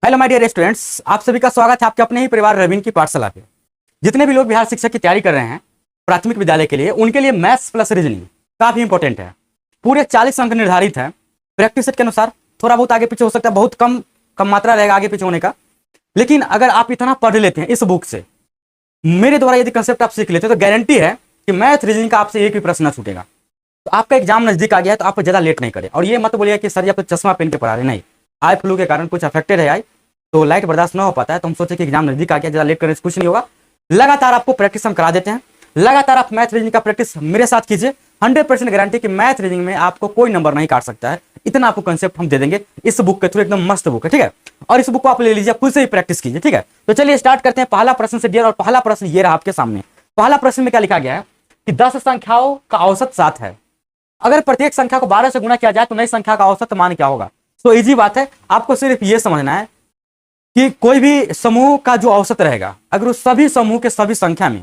Hello my dear students, आप सभी का स्वागत है आपके अपने ही परिवार रवीन की पाठशाला पे। जितने भी लोग बिहार शिक्षक की तैयारी कर रहे हैं प्राथमिक विद्यालय के लिए, उनके लिए मैथ्स प्लस रीजनिंग काफी इंपॉर्टेंट है। पूरे 40 अंक निर्धारित है। प्रैक्टिस सेट के अनुसार थोड़ा बहुत आगे पीछे हो सकता है, बहुत कम कम मात्रा रहेगा आगे पीछे होने का। लेकिन अगर आप इतना पढ़ लेते हैं इस बुक से, मेरे द्वारा यदि कंसेप्ट आप सीख लेते हैं, तो गारंटी है कि मैथ रीजनिंग का आपसे एक भी प्रश्न न छूटेगा। तो आपका एग्जाम नजदीक आ गया है तो आप ज्यादा लेट नहीं करें। और ये मत बोलिए कि सर जी आप तो चश्मा पहन के पढ़ा रहे, नहीं, आई फ्लू के कारण कुछ अफेक्टेड है आई, तो लाइट बर्दाश्त ना हो पाता है। तो हम सोचे कि एग्जाम नजदीक आ गया, ज्यादा लेट करने से कुछ नहीं होगा। लगातार आपको प्रैक्टिस हम करा देते हैं। लगातार आप मैथ रीजनिंग का प्रैक्टिस मेरे साथ कीजिए। 100% गारंटी कि मैथ रीजनिंग में आपको कोई नंबर नहीं काट सकता है। इतना आपको कंसेप्ट हम दे देंगे इस बुक के थ्रू। एकदम मस्त बुक है, ठीक है। और इस बुक को आप ले लीजिए, खुद से ही प्रैक्टिस कीजिए, ठीक है। तो चलिए स्टार्ट करते हैं पहला प्रश्न से डियर। और पहला प्रश्न ये रहा आपके सामने। पहला प्रश्न में क्या लिखा गया है कि 10 संख्याओं का औसत 7 है। अगर प्रत्येक संख्या को 12 से गुणा किया जाए तो नई संख्या का औसत मान क्या होगा। तो इजी बात है, आपको सिर्फ ये समझना है कि कोई भी समूह का जो औसत रहेगा, अगर उस सभी समूह के सभी संख्या में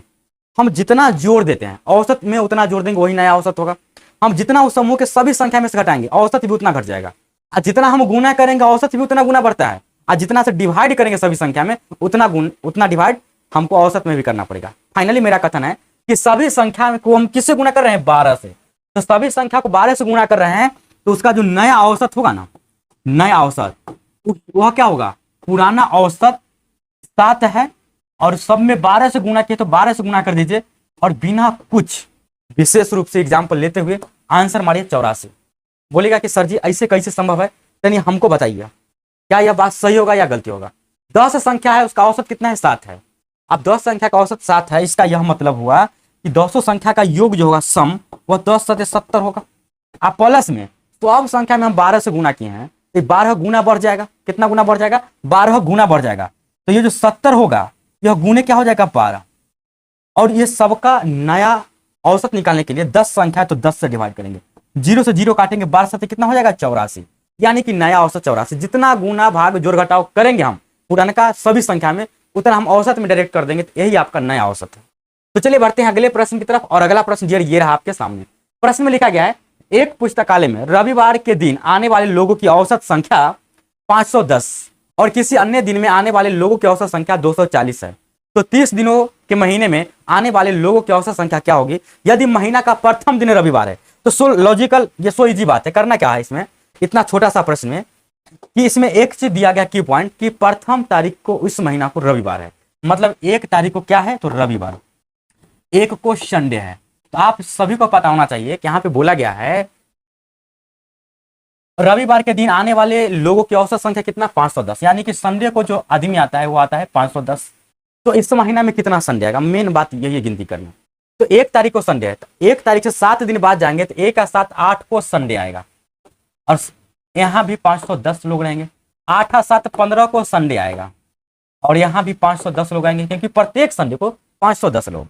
हम जितना जोड़ देते हैं, औसत में उतना जोड़ देंगे, वही नया औसत होगा। हम जितना उस समूह के सभी संख्या में से घटाएंगे, औसत भी उतना घट जाएगा। और जितना हम गुना करेंगे, औसत भी उतना गुना बढ़ता है। और जितना से डिवाइड करेंगे सभी संख्या में, उतना डिवाइड हमको औसत में भी करना पड़ेगा। फाइनली मेरा कथन है कि सभी संख्या को हम किससे गुना कर रहे हैं, 12 से। तो सभी संख्या को 12 से गुणा कर रहे हैं, तो उसका जो नया औसत होगा ना, नया औसत वह क्या होगा, पुराना औसत 7 है। और सब में 12 से गुणा किए तो 12 से गुणा कर दीजिए। और बिना कुछ विशेष रूप से एग्जाम्पल लेते हुए आंसर मारिए 84। बोलेगा कि सर जी ऐसे कैसे संभव है, यानी हमको बताइए क्या यह बात सही होगा या गलती होगा। 10 संख्या है, उसका औसत कितना है, 7 है। अब 10 संख्या का औसत 7 है, इसका यह मतलब हुआ कि 200 संख्या का योग जो होगा सम, वह 10 सते 70 होगा। अब प्लस में तो अब संख्या में हम 12 से गुणा किए हैं, तो 12 गुना बढ़ जाएगा। कितना गुना बढ़ जाएगा, 12 गुना बढ़ जाएगा। तो ये जो 70 होगा यह गुने क्या हो जाएगा, 12। और ये सबका नया औसत निकालने के लिए 10 संख्या है तो 10 से डिवाइड करेंगे, 0 से 0 काटेंगे, 12 सते कितना हो जाएगा, 84। यानी कि नया औसत 84। जितना गुना भाग जोड़ घटाव करेंगे हम पुराने का सभी संख्या में, उतना हम औसत में डायरेक्ट कर देंगे, तो यही आपका नया औसत है। तो चलिए बढ़ते हैं अगले प्रश्न की तरफ। और अगला प्रश्न ये रहा आपके सामने। प्रश्न में लिखा गया है, एक पुस्तकालय में रविवार के दिन आने वाले लोगों की औसत संख्या 510 और किसी अन्य दिन में आने वाले लोगों की औसत संख्या 240 है। तो 30 दिनों के महीने में आने वाले लोगों की औसत संख्या क्या होगी यदि महीना का प्रथम दिन रविवार है। तो सो लॉजिकल, ये सो इजी बात है। करना क्या है इसमें, इतना छोटा सा प्रश्न में कि इसमें एक चीज दिया गया की पॉइंट कि प्रथम तारीख को इस महीना को रविवार है, मतलब 1 तारीख को क्या है, तो रविवार। 1 को संडे है। तो आप सभी को पता होना चाहिए कि यहाँ पे बोला गया है रविवार के दिन आने वाले लोगों की औसत संख्या कितना, 510। यानी कि संडे को जो आदमी आता है वो आता है 510। तो इस महीना में कितना संडे आएगा, मेन बात यही है गिनती करना। तो 1 तारीख को संडे है, तो 1 तारीख से 7 दिन बाद जाएंगे तो 1 का 7 8 को संडे आएगा। और यहाँ भी 510 लोग रहेंगे। 8 का 7 15 को संडे आएगा। और यहाँ भी 510 लोग आएंगे, क्योंकि प्रत्येक संडे को 510 लोग।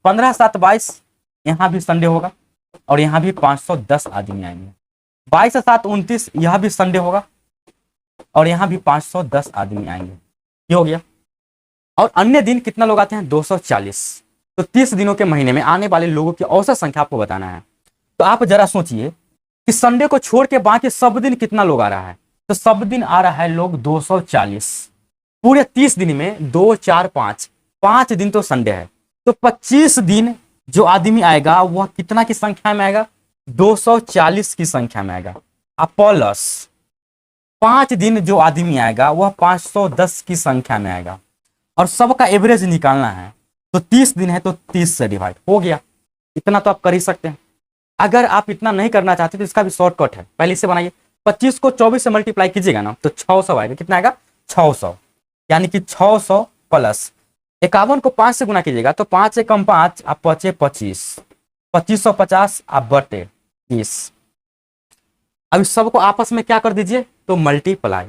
15 7 22, यहाँ भी संडे होगा। और यहाँ भी 510 आदमी आएंगे। 22 7 29, यह भी संडे होगा। और यहाँ भी 510 आदमी आएंगे। ये हो गया। और अन्य दिन कितना लोग आते हैं, 240। तो 30 दिनों के महीने में आने वाले लोगों की औसत संख्या आपको बताना है। तो आप जरा सोचिए कि संडे को छोड़ के बाकी सब दिन कितना लोग आ रहा है। तो सब दिन आ रहा है लोग 240। पूरे 30 दिन में 2 4 5 दिन तो संडे है। तो 25 दिन जो आदमी आएगा वह कितना की संख्या में आएगा, 240 की संख्या में आएगा। अब प्लस 5 दिन जो आदमी आएगा वह 510 की संख्या में आएगा। और सबका एवरेज निकालना है। तो 30 दिन है तो 30 से डिवाइड हो गया। इतना तो आप कर ही सकते हैं। अगर आप इतना नहीं करना चाहते तो इसका भी शॉर्टकट है, पहले से बनाइए। 25 को 24 से मल्टीप्लाई कीजिएगा ना तो 600 आएगा। कितना आएगा, 600। यानी कि 600 प्लस 51 को 5 से गुना कीजिएगा तो 5 से कम 5 आप बचे 25, 2550 आप बटे 30। अब इस सबको आपस में क्या कर दीजिए, तो मल्टीप्लाई।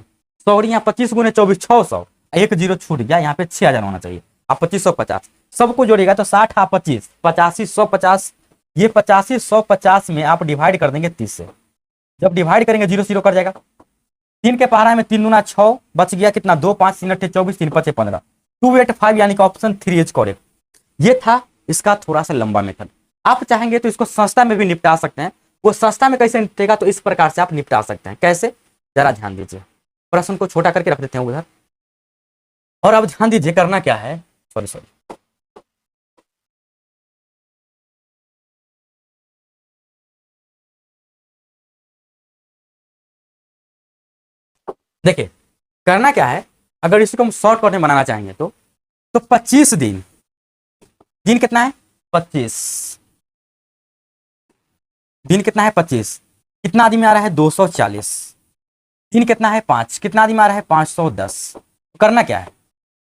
सॉरी, यहाँ 25 गुने 24 600, एक जीरो छूट गया, यहाँ पे 6000 होना चाहिए। आप 2550 सबको जोड़िएगा तो 60 25 85 150। ये 85 150 में आप डिवाइड कर देंगे 30 से। जब डिवाइड करेंगे 0 0 कर जाएगा। 3 के पहाड़ा में 3 दूना 6 बच गया, कितना 2 5 3 8 24 3 5 15, 285, यानी कि ऑप्शन 3 इज करेक्ट। ये था इसका थोड़ा सा लंबा मेथड। आप चाहेंगे तो इसको सस्ता में भी निपटा सकते हैं। वो सस्ता में कैसे निपटेगा, तो इस प्रकार से आप निपटा सकते हैं। कैसे, जरा ध्यान दीजिए। प्रश्न को छोटा करके रख देते हैं उधर। और अब ध्यान दीजिए करना क्या है, सॉरी सॉरी, देखिए करना क्या है, अगर इसको हम शॉर्टकट में बनाना चाहेंगे तो 25 दिन, दिन कितना है 25, दिन कितना है 25, कितना आदमी आ रहा है 240, दिन कितना है 5, कितना आदमी आ रहा है 510। करना क्या है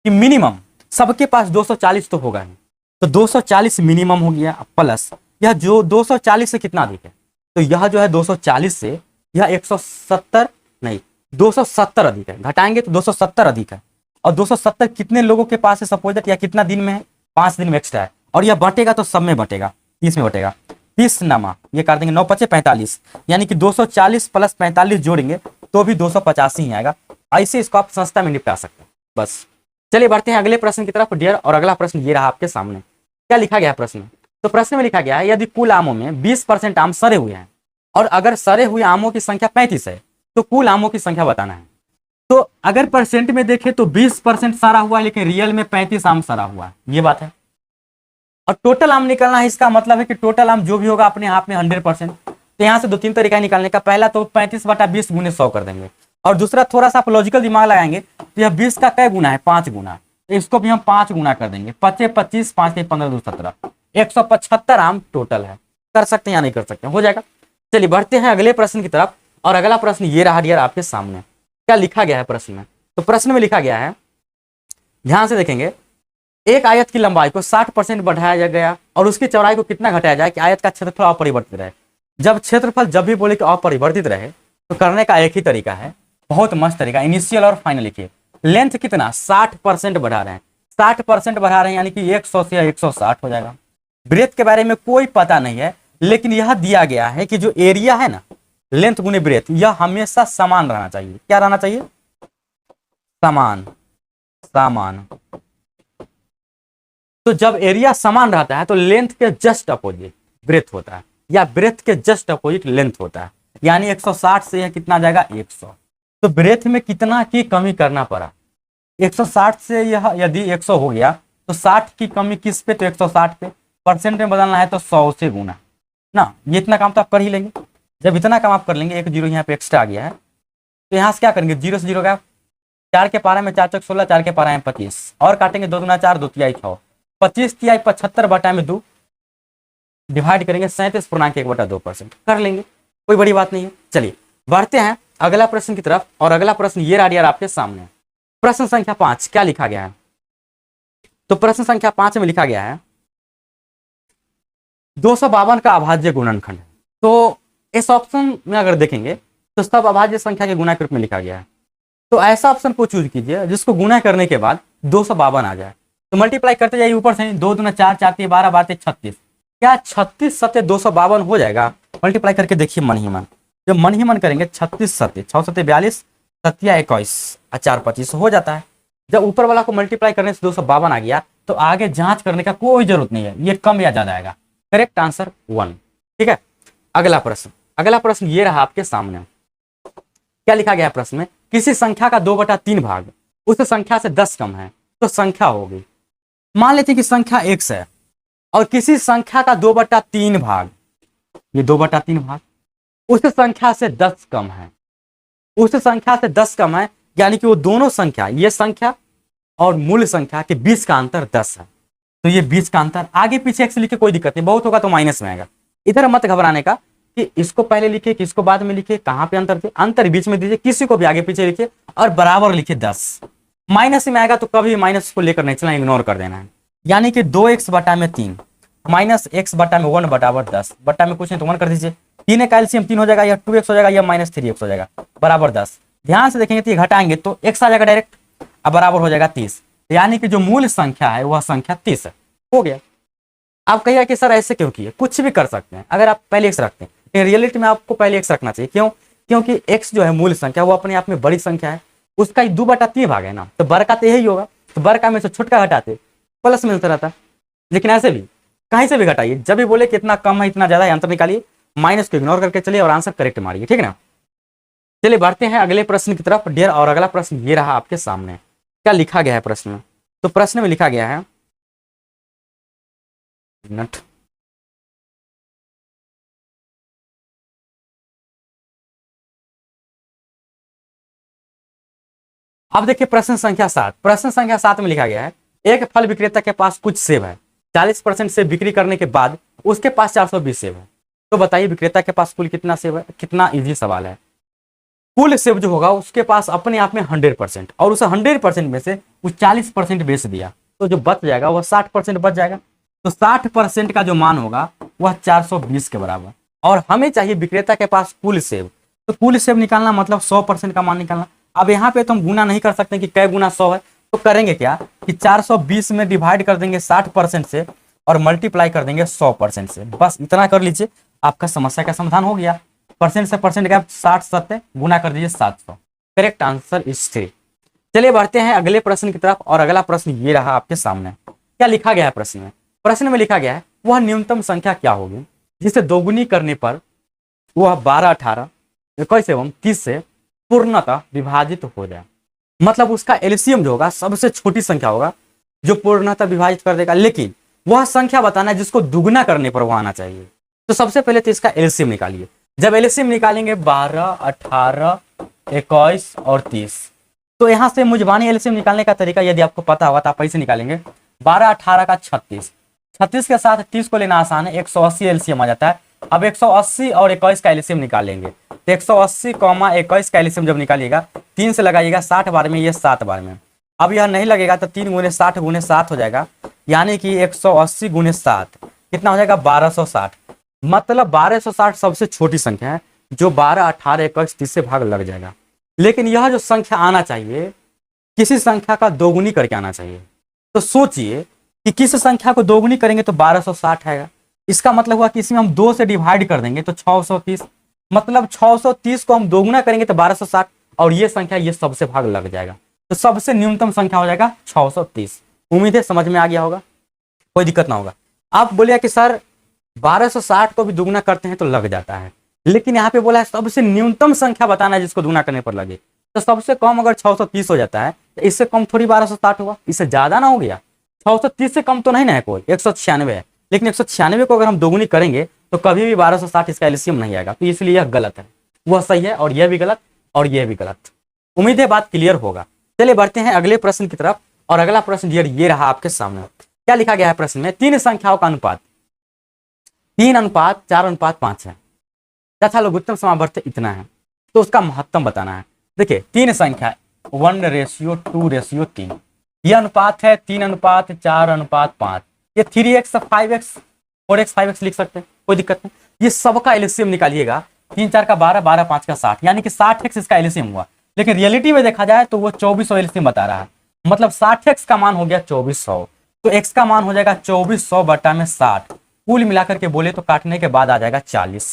कि मिनिमम सबके पास 240 तो होगा नहीं, तो 240 मिनिमम हो गया, प्लस यह जो 240 से कितना अधिक है, तो यह जो है 240 से यह 170 नहीं 270 अधिक है, घटाएंगे तो 270 अधिक है। और 270 कितने लोगों के पास है सपोज दैट, या कितना दिन में है, 5 दिन में एक्स्ट्रा है, और यह बटेगा तो सब में बटेगा, 30 में बटेगा, 30 नमा ये कर देंगे 9 5 45, यानी कि 240 प्लस 45 जोड़ेंगे तो भी 285 ही आएगा। ऐसे इसको आप सस्ता में निपटा सकते हैं। बस चलिए बढ़ते हैं अगले प्रश्न की तरफ डियर, और अगला प्रश्न ये रहा आपके सामने। क्या लिखा गया है प्रश्न में, तो प्रश्न में लिखा गया है यदि कुल आमों में 20% आम सड़े हुए हैं और अगर सड़े हुए आमों की संख्या 35 है तो कुल आमों की संख्या बताना है। तो अगर परसेंट में देखें तो 20% सड़ा हुआ है, लेकिन रियल में 35 आम सड़ा हुआ है, ये बात है। और टोटल आम निकलना है, इसका मतलब है कि टोटल आम जो भी होगा अपने आप में 100%। तो यहाँ से 2-3 तरीका निकालने का, पहला तो 35/20 गुने 100 कर देंगे, और दूसरा थोड़ा सा आप लॉजिकल दिमाग लगाएंगे तो यह 20 का कै गुना है 5 गुना, तो इसको भी हम 5 गुना कर देंगे, 5 25 5 के 15 2 17, 175 आम टोटल है। कर सकते हैं या नहीं कर सकते, हो जाएगा। चलिए बढ़ते हैं अगले प्रश्न की तरफ, और अगला प्रश्न ये रहा डियर आपके सामने। क्या लिखा गया है प्रश्न में, तो प्रश्न में लिखा गया है, ध्यान से देखेंगे, एक आयत की लंबाई को 60% बढ़ाया गया और उसकी चौड़ाई को कितना घटाया जाए कि आयत का क्षेत्रफल अपरिवर्तित रहे। जब क्षेत्रफल जब भी बोले कि अपरिवर्तित रहे तो करने का एक ही तरीका है, बहुत मस्त तरीका, इनिशियल और फाइनल लिखिए। लेंथ कितना 60% बढ़ा रहे हैं, 60% बढ़ा रहे हैं, यानी कि 100 से 160 हो जाएगा। ब्रेथ के बारे में कोई पता नहीं है, लेकिन यह दिया गया है कि जो एरिया है ना, लेंथ गुने ब्रेथ, यह हमेशा समान रहना चाहिए। क्या रहना चाहिए, समान, समान। तो जब एरिया समान रहता है तो लेंथ के जस्ट अपोजिट ब्रेथ होता है, या ब्रेथ के जस्ट अपोजिट लेंथ होता है, यानी 160 से यह कितना जाएगा 100। तो ब्रेथ में कितना की कमी करना पड़ा, 160 से यह यदि 100 हो गया तो 60 की कमी किस पे, तो 160 पे। परसेंट में बदलना है तो 100 से गुना ना, ये इतना काम तो आप कर ही लेंगे। जब इतना काम आप कर लेंगे, एक जीरो यहाँ पे एक्स्ट्रा आ गया है, तो यहाँ से क्या करेंगे, 0 से 0 का 4 के पारा में 4 चौक 16, 4 के पारा में 25, और काटेंगे 2 दूना 4, 2 तिहाई 6, 25 तिहाई 75 बटा में 2 डिवाइड करेंगे 37.1/2%, कर लेंगे, कोई बड़ी बात नहीं है। चलिए बढ़ते हैं अगला प्रश्न की तरफ, और अगला प्रश्न ये रहा यार आपके सामने, प्रश्न संख्या 5। क्या लिखा गया है, तो प्रश्न संख्या 5 में लिखा गया है 252 का अभाज्य गुणनखंड। तो इस ऑप्शन में अगर देखेंगे तो सब अभाज्य संख्या के गुणा के रूप में लिखा गया है, तो ऐसा ऑप्शन को चूज कीजिए जिसको गुणा करने के बाद 252 आ जाए। तो मल्टीप्लाई करते जाइए ऊपर से, 2 दूना 4, 4 तिया 12, 12 36, क्या 36 सत्य 252 हो जाएगा। मल्टीप्लाई करके देखिए मन ही मन, जब मन ही मन करेंगे 36 सत्य 6 सत्य 42, सत्या 21 और 4 25 हो जाता है। जब ऊपर वाला को मल्टीप्लाई करने से 252 आ गया तो आगे जांच करने का कोई जरूरत नहीं है, ये कम या ज्यादा आएगा। Correct answer 1। ठीक है, अगला प्रश्न, अगला प्रश्न ये रहा आपके सामने। क्या लिखा गया प्रश्न में, किसी संख्या का 2/3 भाग उस संख्या से 10 कम है तो संख्या होगी। मान लेते हैं कि संख्या x है और किसी संख्या का 2/3 भाग, ये 2/3 भाग उस संख्या से 10 कम है, उस संख्या से 10 कम है, यानी कि वो दोनों संख्या, ये संख्या और मूल संख्या के बीच का अंतर 10 है। तो ये बीच का अंतर, आगे पीछे x लिखे कोई दिक्कत नहीं, बहुत होगा तो माइनस में आएगा। इधर मत घबराने का कि इसको पहले लिखे किसको बाद में लिखे, कहां पे अंतर थे, अंतर बीच में दीजिए, किसी को भी आगे पीछे लिखे और बराबर लिखे 10। माइनस में आएगा तो कभी माइनस को लेकर नहीं चलना, इग्नोर कर देना है। यानी कि 2x बटा में 3 माइनस x बटा में 1 बराबर 10, बटा में कुछ नहीं तो 1 कर दीजिए, 3 का एलसीएम 3 हो जाएगा, या 2x हो जाएगा, या -3x हो जाएगा, बराबर 10। ध्यान से देखेंगे तो ये घटाएंगे तो x आ जाएगा डायरेक्ट, अब बराबर हो जाएगा 30। यानी कि जो मूल संख्या है वह संख्या 30 है, हो गया। आप कहिए कि सर ऐसे क्यों किए, कुछ भी कर सकते हैं अगर आप पहले x रखते हैं, रियलिटी में आपको पहले x रखना चाहिए। क्यों, क्योंकि x जो है मूल संख्या वो अपने आप में बड़ी संख्या है, उसका 2/3 भाग है ना, तो बड़ का तो यही होगा, तो बड़ का में से छोटका घटाते प्लस मिलता रहता। लेकिन ऐसे भी कहीं से भी घटाइए, जब भी बोले कि इतना कम है इतना ज्यादा है, अंतर निकालिए, माइनस को इग्नोर करके चलिए और आंसर करेक्ट मारिए, ठीक है ना। चलिए बढ़ते हैं अगले प्रश्न की तरफ डियर, और अगला प्रश्न ये रहा आपके सामने। क्या लिखा गया है प्रश्न में? तो प्रश्न में लिखा गया है, मिनट, अब देखिए प्रश्न संख्या 7। प्रश्न संख्या 7 में लिखा गया है, एक फल विक्रेता के पास कुछ सेब है, 40% सेब बिक्री करने के बाद उसके पास 420 सेब है। तो बताइए विक्रेता के पास कुल कितना सेब है? कितना इजी सवाल है। कुल सेब जो होगा उसके पास अपने आप में 100%, और उस 100% में से वो 40% बेच दिया, तो जो बच जाएगा वह 60% बच जाएगा। तो 60% का जो मान होगा वह 420 के बराबर, और हमें चाहिए विक्रेता के पास कुल सेब। तो कुल सेब निकालना मतलब 100% का मान निकालना। अब यहाँ पे तो हम गुना नहीं कर सकते कि कै गुना 100 है, तो करेंगे क्या कि 420 में डिवाइड कर देंगे 60% से और मल्टीप्लाई कर देंगे 100% से। बस इतना कर लीजिए, आपका समस्या का समाधान हो गया। परसेंट से परसेंट गैप 60 सत्ते गुना कर दीजिए 700। Correct answer is 3। चलिए बढ़ते हैं अगले प्रश्न की तरफ, और अगला प्रश्न ये रहा आपके सामने। क्या लिखा गया है प्रश्न में? प्रश्न में लिखा गया है, वह न्यूनतम संख्या क्या होगी जिसे दोगुनी करने पर वह 12, 18, 21 एवं 30 से पूर्णतः विभाजित हो जाए। मतलब उसका एलसीएम जो होगा सबसे छोटी संख्या होगा जो पूर्णतः विभाजित कर देगा, लेकिन वह संख्या बताना है जिसको दुगुना करने पर वह आना चाहिए। तो सबसे पहले तो इसका एलसीएम निकालिए। जब एलसीएम निकालेंगे 12, 18, 21 और 30, तो यहां से मुजबानी एलसीएम निकालने का तरीका यदि आपको पता होगा तो आप ऐसे निकालेंगे, 12, 18 का 36, 36 के साथ 30 को लेना आसान है, 180 एलसीएम आ जाता है। अब 180 और 21 का एलसीएम निकालेंगे, तो 180, 21 का एलसीएम जब निकालिएगा 3 से लगाइएगा 60 बार में, ये 7 बार में। अब यह नहीं लगेगा तो 3 गुने 60 गुने 7 हो जाएगा, यानी कि 180 गुने 7 कितना हो जाएगा? 1260। मतलब 1260 सबसे छोटी संख्या है जो 12, 18, 21, 30 से भाग लग जाएगा। लेकिन यह जो संख्या आना चाहिए किसी संख्या का दोगुनी करके आना चाहिए। तो सोचिए कि किस संख्या को दोगुनी करेंगे तो 1260 आएगा। इसका मतलब हुआ कि इसमें हम 2 से डिवाइड कर देंगे तो 630, मतलब 630 को हम दोगुना करेंगे तो 1260, और ये संख्या ये सबसे भाग लग जाएगा। तो सबसे न्यूनतम संख्या हो जाएगा 630। उम्मीद है समझ में आ गया होगा, कोई दिक्कत ना होगा। आप बोलिए कि सर 1260 को भी दुगुना करते हैं तो लग जाता है, लेकिन यहाँ पे बोला है सबसे न्यूनतम संख्या बताना है जिसको दुगुना करने पर लगे। तो सबसे कम अगर 630 हो जाता है तो इससे कम थोड़ी 1260 हुआ, इससे ज्यादा ना हो गया। 630 से कम तो नहीं ना है कोई, 196 है, लेकिन 196 को अगर हम दोगुनी करेंगे तो कभी भी 1260 इसका एलसीएम नहीं आएगा। तो इसलिए यह गलत है, वह सही है, और यह भी गलत और यह भी गलत। उम्मीद है बात क्लियर होगा। चलिए बढ़ते हैं अगले प्रश्न की तरफ, और अगला प्रश्न ये रहा आपके सामने। क्या लिखा गया है प्रश्न में? 3 संख्याओं का अनुपात 3:4:5 है तथा लघुत्तम समावर्त इतना है, तो उसका महत्तम बताना है। देखिए 3 संख्या 1:2:3, यह अनुपात है 3:4:5। ये 3x, 5x, 4x, 5x लिख सकते हैं, कोई दिक्कत नहीं। ये सबका एलसीएम निकालिएगा, 3 4 का 12, 12 5 का 60, यानी कि 60x इसका एलसीएम हुआ। लेकिन रियलिटी में देखा जाए तो वो 2400 एलसीएम बता रहा है, मतलब 60x का मान हो गया 2400, तो x का मान हो जाएगा 2400 बटा में 60। कुल मिलाकर के बोले तो काटने के बाद आ जाएगा 40,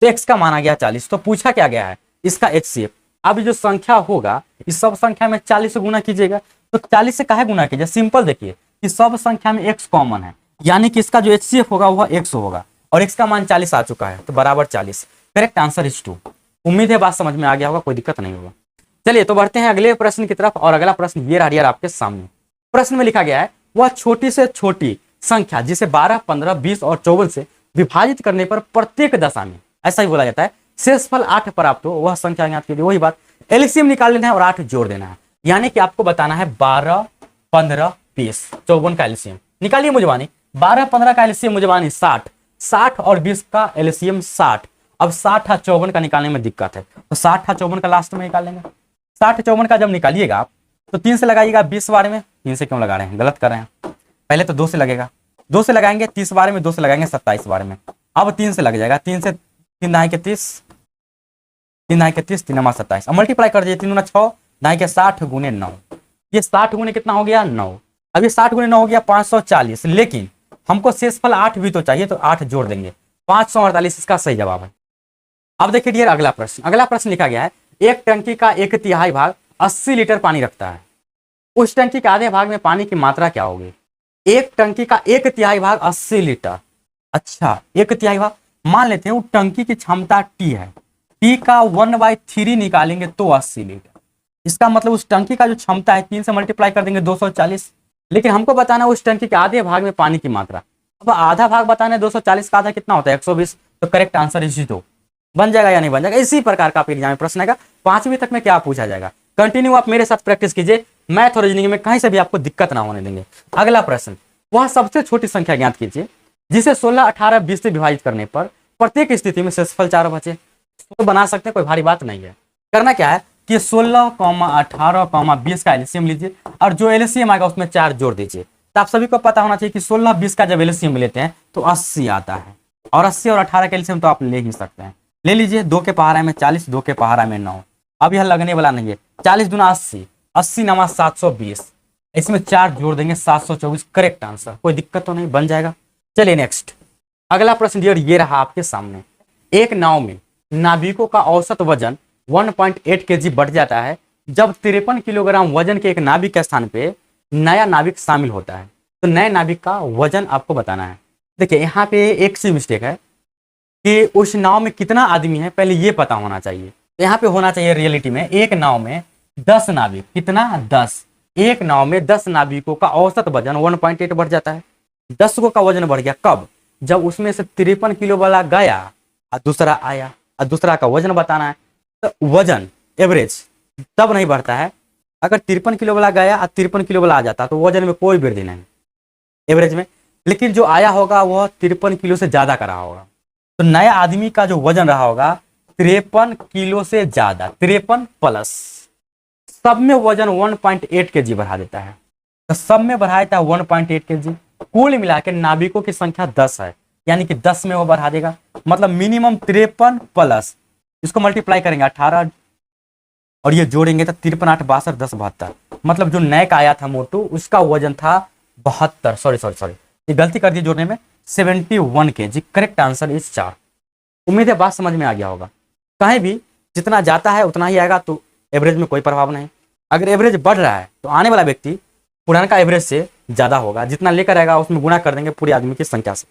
तो x का मान आ गया 40। तो पूछा क्या गया है? इसका HCF। अब जो संख्या होगा इस सब संख्या में 40 से गुना कीजिएगा। तो 40 से काहे गुना कीजिए? सिंपल देखिए कि सब संख्या में x कॉमन है, यानी कि इसका जो HCF होगा वह x होगा, और x का मान 40 आ चुका है, तो बराबर 40। Correct answer is 2। उम्मीद है बात समझ में आ गया होगा, कोई दिक्कत नहीं होगा। चलिए तो बढ़ते हैं अगले प्रश्न की तरफ, और अगला प्रश्न ये रहा आपके सामने। प्रश्न में लिखा गया है, वह छोटी से छोटी संख्या जिसे 12, 15, 20 और 54 से विभाजित करने पर प्रत्येक दशा में, ऐसा ही बोला जाता है, शेषफल 8 प्राप्त हो, वह संख्या ज्ञात कीजिए। वही बात, एलसीएम निकाल लेना है और 8 जोड़ देना है, यानी कि आपको बताना है 12, 15, 20, 54 का एलसीएम निकालिए मुझबानी। 12, 15 का एलसीएम मुझबानी 60, 60 और 20 का एलसीएम 60। अब 60 और 54 का निकालने में दिक्कत है, तो 60 और 54 का लास्ट में निकाल लेंगे। 60 54 का जब निकालिएगा आप तो 3 से लगाइएगा 20 बार में, 3 से क्यों लगा रहे हैं, गलत कर रहे हैं। पहले तो 2 से लगेगा, 2 से लगाएंगे 30 बार में, 2 से लगाएंगे 27 बार में। अब 3 से लग जाएगा, 3 से 3 दाएं के 30, 3 दाएं के 30, 3 27, अब मल्टीप्लाई कर दीजिए, 3 6, दाएं के 60 गुने 9, ये 60 गुने कितना हो गया 9। अब ये 60 गुने 9 हो गया 540, लेकिन हमको शेषफल 8 भी तो चाहिए, तो 8 जोड़ देंगे, 548 इसका सही जवाब है। अब देखिए डियर अगला प्रश्न। अगला प्रश्न लिखा गया है, एक टंकी का 1/3 भाग 80 लीटर पानी रखता है, उस टंकी के आधे भाग में पानी की मात्रा क्या होगी? एक टंकी का 1/3 भाग 80 लीटर। अच्छा 1/3 भाग मान लेते हैं, वो टंकी की क्षमता T है, T का 1/3 निकालेंगे तो 80 लीटर। इसका मतलब उस टंकी का जो क्षमता है 3 से मल्टीप्लाई कर देंगे 240, लेकिन हमको बताना है उस टंकी के आधे भाग में पानी की मात्रा। अब आधा भाग बताना है, 240 का आधा कितना होता है 120, तो करेक्ट आंसर इसी दो। बन जाएगा या नहीं बन जाएगा? इसी प्रकार का आपके एग्जाम में प्रश्न आएगा। 5वीं तक में क्या पूछा जाएगा, कंटिन्यू आप मेरे साथ प्रैक्टिस कीजिए, मैथ और रीजनिंग में कहीं से भी आपको दिक्कत ना होने देंगे। अगला प्रश्न, वह सबसे छोटी संख्या ज्ञात कीजिए जिसे 16, 18, 20 से विभाजित करने पर प्रत्येक स्थिति में शेषफल 4 बचे। तो बना सकते हैं, कोई भारी बात नहीं है। करना क्या है कि 16, 18, 20 का एलसीएम लीजिए और जो एलसीएम आएगा उसमें 4 जोड़ दीजिए। तो आप सभी को पता होना चाहिए कि 16, 20 का जब एलसीएम लेते हैं तो 80 आता है, और 80 और 18 का एलसीएम तो आप ले ही सकते हैं। ले लीजिए, 2 के पहाड़ा में 40, 2 के पहाड़ा में 9। अब यह लगने वाला नहीं है, 40 दूना 80, 80 नवा 720, इसमें 4 जोड़ देंगे 724, करेक्ट आंसर। कोई दिक्कत तो नहीं, बन जाएगा। चलिए नेक्स्ट, अगला प्रश्न डियर ये रहा आपके सामने। एक नाव में नाविकों का औसत वजन 1.8 kg बढ़ जाता है जब 53 किलोग्राम वजन के एक नाविक के स्थान पे नया नाविक शामिल होता है। तो नए नाविक का वजन आपको बताना है। देखिए यहाँ पे एक सी मिस्टेक है कि उस नाव में कितना आदमी है, पहले ये पता होना चाहिए। तो यहाँ पे होना चाहिए रियलिटी में एक नाव में 10 नाविक, कितना 10, एक नाव में 10 नाविकों का औसत वजन 1.8 बढ़ जाता है। 10 का वजन बढ़ गया कब, जब उसमें से 53 किलो वाला गया और दूसरा आया, और दूसरा का वजन बताना है। तो वजन एवरेज तब नहीं बढ़ता है अगर 53 किलो वाला गया और 53 किलो वाला आ जाता, तो वजन में कोई वृद्धि नहीं एवरेज में। लेकिन जो आया होगा वह 53 किलो से ज्यादा का रहा होगा, तो नया आदमी का जो वजन रहा होगा 53 किलो से ज्यादा, 53 प्लस, सब में वजन 1.8 kg बढ़ा देता है। तो सब में बढ़ाया था 1.8 kg। कुल मिला के नाविकों की संख्या 10 है, यानी कि 10 में वो बढ़ा देगा, मतलब मिनिमम 53 प्लस, इसको मल्टीप्लाई करेंगे 18 और ये जोड़ेंगे तो 53, 8, 62, 10, 72, मतलब जो नए का आया था मोटू उसका वजन था 72, सॉरी ये गलती कर दी जोड़ने में, 71 kg। Correct answer is 4। उम्मीद है बात समझ में आ गया होगा। कहीं भी जितना जाता है उतना ही आएगा, तो एवरेज में कोई प्रभाव नहीं। अगर एवरेज बढ़ रहा है तो आने वाला व्यक्ति पुराना का एवरेज से ज्यादा होगा, जितना लेकर आएगा उसमें गुणा कर देंगे पूरे आदमी की संख्या से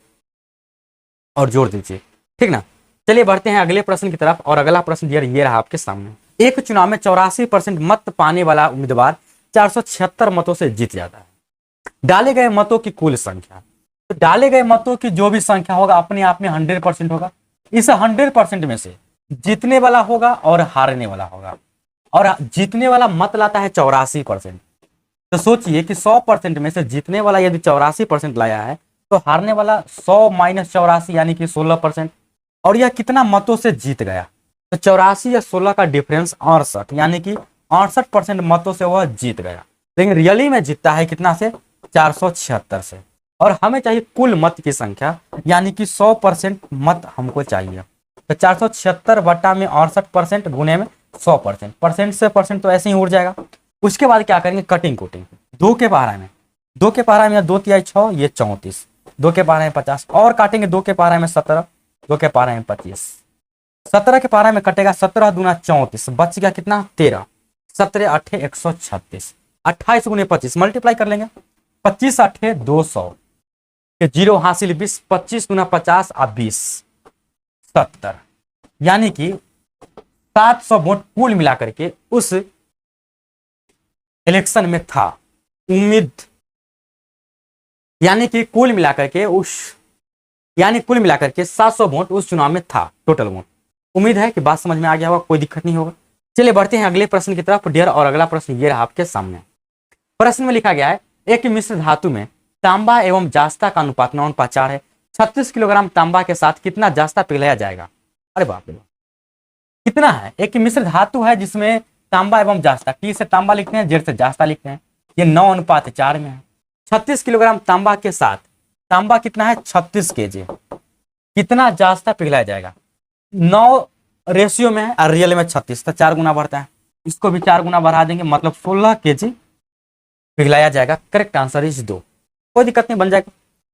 और जोड़ दीजिए, ठीक ना। चलिए बढ़ते हैं अगले प्रश्न की तरफ, और अगला प्रश्न ये रहा आपके सामने। एक चुनाव में 84% मत पाने वाला उम्मीदवार 476 मतों से जीत जाता है। डाले गए मतों की कुल संख्या, तो डाले गए मतों की जो भी संख्या होगा अपने आप में 100% होगा। इस 100% में से जीतने वाला होगा और हारने वाला होगा, और जीतने वाला मत लाता है 84%। तो सोचिए कि 100% में से जीतने वाला यदि 84% लाया है तो हारने वाला 100 माइनस 84 यानी कि 16%, और यह कितना मतों से जीत गया, तो 84 या 16 का डिफरेंस 68, यानी कि 68% मतों से वह जीत गया। लेकिन रियली में जीतता है कितना से, 476 से, और हमें चाहिए कुल मत की संख्या, यानी कि 100% मत हमको चाहिए। तो 476 बटा में 68% गुने में 100%, परसेंट से परसेंट तो ऐसे ही उड़ जाएगा। उसके बाद क्या करेंगे, कटिंग कोटिंग, 2 के पहाड़ा में 2 तिहाई 6, ये 34, 2 के पहाड़ा में 50 और काटेंगे, 2 के पहाड़ा में 17, 2 के पहाड़ा में 25, 17 के पहाड़ा में कटेगा 17 दूना 34, बच गया कितना 13, 17 8 136, 28 गुने 25 मल्टीप्लाई कर लेंगे, 25 8 200, जीरो हासिल 20, 25 दूना 50 और 20 70, यानी कि 700 वोट कुल मिलाकर के उस इलेक्शन में था। उम्मीद यानी कि कुल मिलाकर के 700 वोट उस चुनाव में था, टोटल वोट। उम्मीद है कि बात समझ में आ गया होगा, कोई दिक्कत नहीं होगा। चलिए बढ़ते हैं अगले प्रश्न की तरफ डियर, और अगला प्रश्न ये रहा आपके सामने। प्रश्न में लिखा गया है, एक मिश्र धातु में तांबा एवं जास्ता का अनुपात 9:4 है। 36 किलोग्राम तांबा के साथ कितना जास्ता पिघलाया जाएगा? अरे बाप रे, कितना है? एक मिश्र धातु है जिसमें तांबा एवं जास्ता, टी से तांबा लिखते हैं, जेड से जास्ता लिखते हैं, ये 9:4 में है। 36 किलोग्राम तांबा के साथ तांबा कितना है 36 kg, कितना जास्ता पिघलाया जाएगा? 9 रेशियो में है और रियल में 36, तो 4 गुना बढ़ता है, इसको भी 4 गुना बढ़ा देंगे, मतलब 16 kg पिघलाया जाएगा। करेक्ट आंसर इज 2, कोई दिक्कत नहीं, बन जाएगा।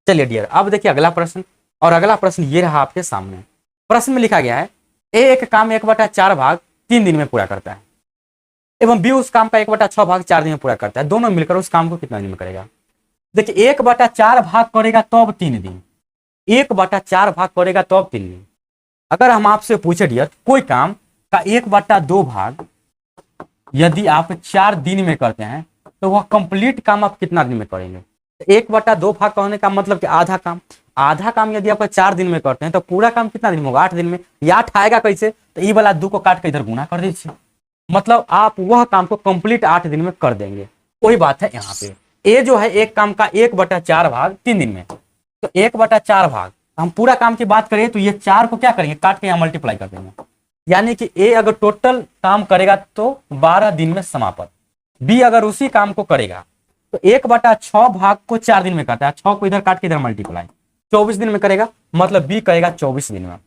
चलिए डियर, अब देखिए अगला प्रश्न, और अगला प्रश्न ये रहा आपके सामने। प्रश्न में लिखा गया है, ए एक काम 1/4 भाग 3 दिन में पूरा करता है एवं बी उस काम का 1/6 भाग 4 दिन में पूरा करता है। दोनों मिलकर उस काम को कितना दिन में करेगा? देखिए 1/4 भाग करेगा तो अब 3 दिन, 1/4 भाग करेगा तो अब 3 दिन। अगर हम आपसे पूछे डियर कोई काम का 1/2 भाग यदि आप 4 दिन में करते हैं तो वह कंप्लीट काम आप कितना दिन में करेंगे? 1/2 भाग का होने का मतलब कि आधा काम यदि आप 4 दिन में करते हैं तो पूरा काम कितना दिन में होगा? 8 दिन में। ये 8 आएगा कैसे? तो ई वाला 2 को काट के इधर गुना कर दीजिए, मतलब आप वह काम को कंप्लीट 8 दिन में कर देंगे। वही बात है यहाँ पे, ए जो है एक काम का 1/4 भाग 3 दिन में, तो 1/4 भाग हम पूरा काम की बात करें तो ये 4 को क्या करेंगे? काट के यहाँ मल्टीप्लाई कर देंगे, यानी कि ए अगर टोटल काम करेगा तो 12 दिन में समाप्त। बी अगर उसी काम को करेगा तो 1/6 भाग को 4 दिन में करता है, 6 को इधर काट के इधर मल्टीप्लाई, 24 दिन में करेगा, मतलब बी करेगा 24 दिन में।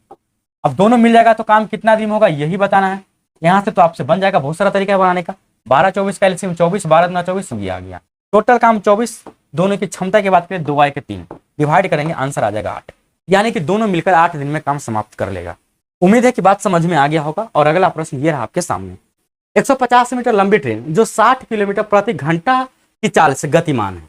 अब दोनों मिल जाएगा तो काम कितना दिन में होगा यही बताना है। यहाँ से तो आपसे बन जाएगा, बहुत सारा तरीका है बनाने का। 12-24 का एलसीएम 24, 12×24 ये आ गया, टोटल काम 24। दोनों की क्षमता की बात करें 2/3 डिवाइड करेंगे, आंसर आ जाएगा 8, यानी कि दोनों मिलकर 8 दिन में काम समाप्त कर लेगा। उम्मीद है कि बात समझ में आ गया होगा। और अगला प्रश्न ये रहा आपके सामने, 150 मीटर लंबी ट्रेन जो 60 किलोमीटर प्रति घंटा की चाल से गतिमान है,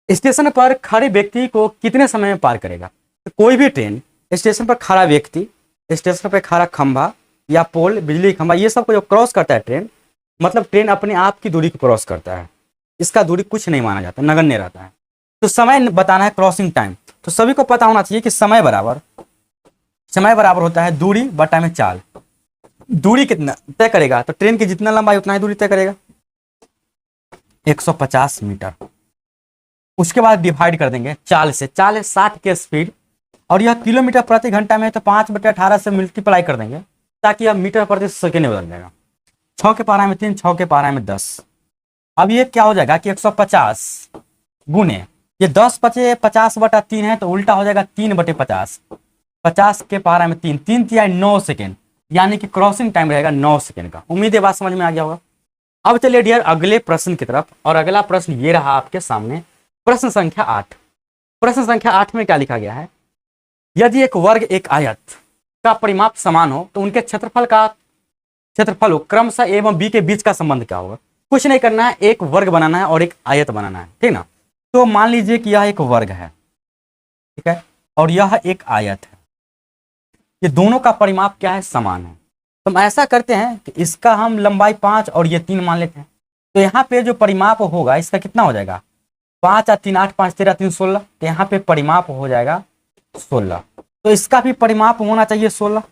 स्टेशन पर खड़े व्यक्ति को कितने समय में पार करेगा? तो कोई भी ट्रेन स्टेशन पर खड़ा व्यक्ति, स्टेशन पर खड़ा खंभा या पोल, बिजली खंभा, ये सब को जो क्रॉस करता है ट्रेन, मतलब ट्रेन अपने आप की दूरी को क्रॉस करता है, इसका दूरी कुछ नहीं माना जाता, नगण्य रहता है। तो समय बताना है, क्रॉसिंग टाइम। तो सभी को पता होना चाहिए कि समय बराबर होता है दूरी बटा में चाल। दूरी कितना तय करेगा? तो ट्रेन की जितना लंबाई उतना ही दूरी तय करेगा, 150 मीटर। उसके बाद डिवाइड कर देंगे चाल से, चाल है 60 की स्पीड, और यह किलोमीटर प्रति घंटा में तो 5/18 से मल्टीप्लाई कर देंगे ताकि यह मीटर प्रति सेकेंड में बदल जाएगा। 6 के पारा में 3, 6 के पारा में 10। अब ये क्या हो जाएगा कि 150 गुने ये 10/50/3 है, तो उल्टा हो जाएगा 3/50। 50 के पारा में 3, 3 तिहाई 9 सेकेंड, यानी कि क्रॉसिंग टाइम रहेगा 9 सेकेंड का। उम्मीद है बात समझ में आ गया होगा। अब चलिए डियर अगले प्रश्न की तरफ, और अगला प्रश्न ये रहा आपके सामने, प्रश्न संख्या 8। प्रश्न संख्या 8 में क्या लिखा गया है? यदि एक वर्ग एक आयत का परिमाप समान हो तो उनके क्षेत्रफल क्रमशः ए एवं बी के बीच का संबंध क्या होगा? कुछ नहीं करना है, एक वर्ग बनाना है और एक आयत बनाना है, ठीक ना। तो मान लीजिए कि यह एक वर्ग है, ठीक है, और यह एक आयत है, ये दोनों का परिमाप क्या है? समान है। तो हम ऐसा करते हैं कि इसका हम लंबाई 5 और ये 3 मान लेते हैं। तो यहाँ पे जो परिमाप होगा इसका कितना हो जाएगा? 5 और 3 8, 5 13 3 16, तो यहाँ पे परिमाप हो जाएगा 16। तो इसका भी परिमाप होना चाहिए 16।